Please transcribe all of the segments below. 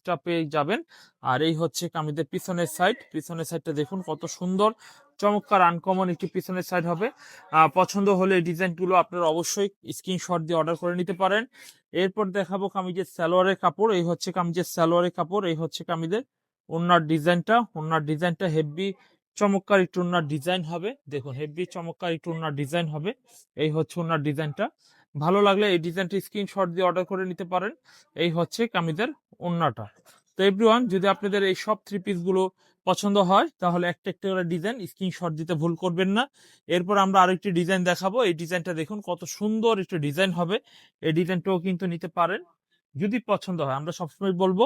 Extra পেয়ে যাবেন। আর এই হচ্ছে কামিজের পিছনের সাইড, পিছনের সাইডটা দেখুন কত সুন্দর চমৎকার আনকমন একটি পিছনের সাইড হবে। পছন্দ হলে এই ডিজাইনগুলো আপনারা অবশ্যই স্ক্রিনশট দিয়ে অর্ডার করে নিতে পারেন। এরপর দেখাবো কামিজের সালোয়ারের কাপড়। এই হচ্ছে কামিজের সালোয়ারের কাপড়, এই হচ্ছে কামিজের ওড়নার ডিজাইনটা। ওড়নার ডিজাইনটা হেভি চমৎকার একটু ওড়নার ডিজাইন হবে, দেখুন হেভি চমৎকার একটু ওড়নার ডিজাইন হবে। এই হচ্ছে ওড়নার ডিজাইনটা। ভালো লাগলে এই ডিজাইনটি স্ক্রিনশট দিয়ে অর্ডার করে নিতে পারেন। এই হচ্ছে কামিজের ওড়নাটা। তো এভরিওয়ান, যদি আপনাদের এই সব থ্রি পিস গুলো পছন্দ হয় তাহলে একটা একটা করে ডিজাইন স্ক্রিনশট দিতে ভুল করবেন না। এরপর আমরা আরেকটি ডিজাইন দেখাবো। এই ডিজাইনটা দেখুন কত সুন্দর একটি ডিজাইন হবে। এই ডিজাইনটাও কিন্তু নিতে পারেন যদি পছন্দ হয়। আমরা সবসময় বলবো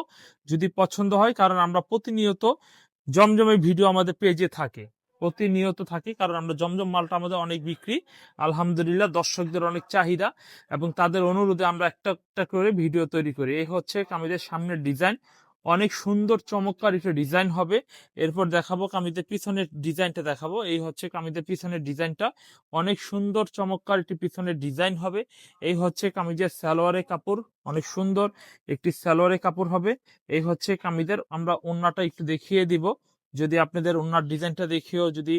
যদি পছন্দ হয়, কারণ আমরা প্রতিনিয়ত জমজমের ভিডিও আমাদের পেজে থাকে, প্রতিনিয়ত থাকে, কারণ আমরা জমজম মালটা আমাদের অনেক বিক্রি, আলহামদুলিল্লাহ দর্শকদের অনেক চাহিদা, এবং তাদের অনুরোধে আমরা একটা একটা করে ভিডিও তৈরি করি। এই হচ্ছে কামিজের সামনের ডিজাইন, অনেক সুন্দর চমৎকার একটা ডিজাইন হবে। এরপর দেখাবো কামিজের পিছনের ডিজাইনটা দেখাবো। এই হচ্ছে কামিজের পিছনের ডিজাইনটা, অনেক সুন্দর চমৎকার একটি পিছনের ডিজাইন হবে। এই হচ্ছে কামিজের সালোয়ারের কাপড়, অনেক সুন্দর একটি সালোয়ারের কাপড় হবে। এই হচ্ছে কামিজের, আমরা ওড়নাটা একটু দেখিয়ে দিব, যদি আপনাদের ওড়নার ডিজাইনটা দেখিয়েও যদি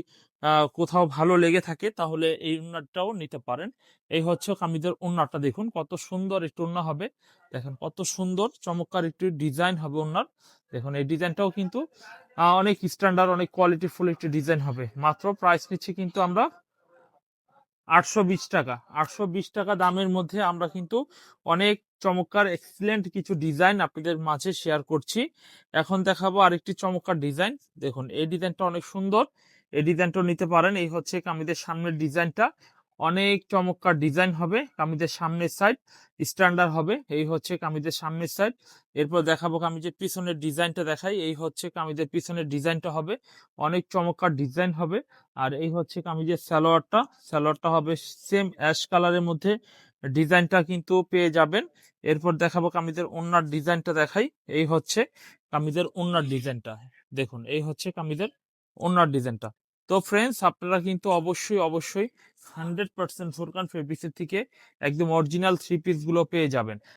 কোথাও ভালো লেগে থাকে তাহলে এই ওড়নাটাও নিতে পারেন। এই হচ্ছে কামিজের ওড়নাটা, দেখুন কত সুন্দর একটু ওড়না হবে, দেখেন কত সুন্দর চমৎকার একটি ডিজাইন হবে ওড়নার। দেখুন এই ডিজাইনটাও কিন্তু অনেক স্ট্যান্ডার্ড, অনেক কোয়ালিটিফুল একটি ডিজাইন হবে। মাত্র প্রাইস নিচ্ছি কিন্তু আমরা 820 টাকা। 820 টাকা দামের মধ্যে আমরা কিন্তু অনেক চমৎকার এক্সিলেন্ট কিছু ডিজাইন আপনাদের মাঝে শেয়ার করছি। এখন দেখাবো আরেকটি চমৎকার ডিজাইন। দেখুন এই ডিজাইনটা অনেক সুন্দর, এই ডিজাইনটাও নিতে পারেন। এই হচ্ছে কামিজের সামনের ডিজাইনটা, অনেক চমৎকার ডিজাইন হবে। কামিজের সামনের সাইড স্ট্যান্ডার্ড হবে। এই হচ্ছে কামিজের সামনের সাইড। এরপর দেখাবো কামিজের পিছনের ডিজাইনটা দেখাই। এই হচ্ছে কামিজের পিছনের ডিজাইনটা হবে, অনেক চমৎকার ডিজাইন হবে। আর এই হচ্ছে কামিজের সালোয়ারটা, সালোয়ারটা হবে সেম অ্যাশ কালারের মধ্যে, ডিজাইনটা কিন্তু পেয়ে যাবেন। এরপর দেখাবো কামিজের ওড়নার ডিজাইনটা দেখাই। এই হচ্ছে কামিজের ওড়নার ডিজাইনটা, দেখুন এই হচ্ছে কামিজের ওড়নার ডিজাইনটা। তো ফ্রেন্ডস, আপনারা কিন্তু অবশ্যই অবশ্যই 100% ফুরকান ফেব্রিক্সের থেকে একদম অরিজিনাল থ্রি পিস গুলো পেয়ে যাবেন।